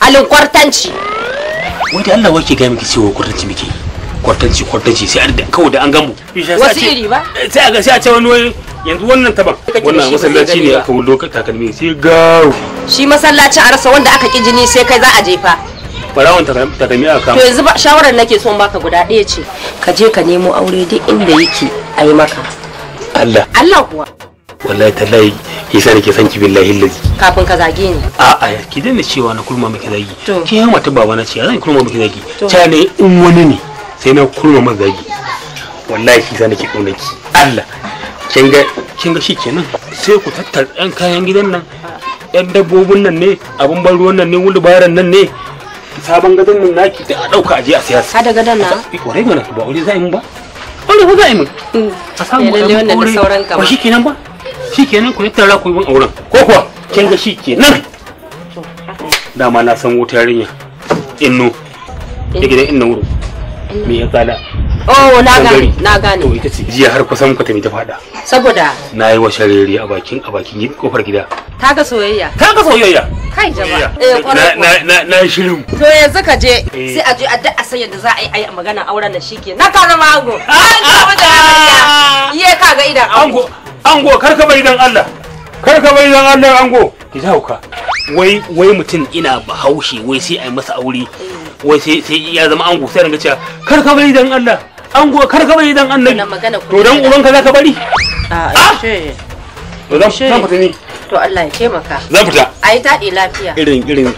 halin kwartanci. Wanda Allah wake ga miki cewa kwartanci miki. Kwartanci sai da kawai da an gamu. Wasu iri ba? Sai a ce wani yanzu wannan taban. Wannan masallaci ne aka wulo takalmi sai gawo. Shi masallaci a rasa wanda aka ki jini sai kai za a jefa. Barawon takalmi aka kama. To yanzu shawarar nake son baka guda ɗaya ce. Ka je ka nemo aure duk inda yake a yi maka. Allah kuwa. Wallahi tallahi yasa nake son ki billahi lazi. Kafin ka zage ni. A'a ki daina cewa na kulma miki zagi. Ki ya mata baba na ce zan kulma miki zagi. To. Ta ne in wani ne sai na kulma miki zagi. Wallahi yasa nake kauna ki. Allah. Kin ga shikenan sai ku tattara ɗan kayan gidan nan. Ɗan dabbobin nan ne, abun ban ruwan nan ne, wulbaran nan ne. Sabon gadon nan naki da a dauka aje a siyasa. Ka da gadon na? Kwarai mana ba aure za yi mun ba. Aure ba za yi mun. A samu lalle wannan da sauran ka ba. Ba shikenan ba. Shikenan ku tattara ku yi mun auren. Ko kuwa kin ga shikenan. Dama na san wuta yarinya. Inno. Ya gidan inna wuro. Me ya tsada? Oh, na gane. To ita ce jiya har kusan muka tafi ta fada. Saboda Na yi wa shareri a bakin kofar gida. ta ga soyayya. Kai jama'a. Na shirin. To yanzu ka je sai a je a da a san yadda za a yi magana auren nan shike. Na ka zama ango. Iye ka ga idan Ango karka bai dan Allah. Ango. Ki hauka. Wai mutum ina bahaushe wai sai ai masa aure. Wai sai ya zama ango sai ranga cewa karka bai dan Allah. Ango karka bai dan Annabi. To dan ubanka zaka bari? A'a. To zan fita ni. To Allah ya taimaka. Zan fita. Ayi taɗi lafiya. Irin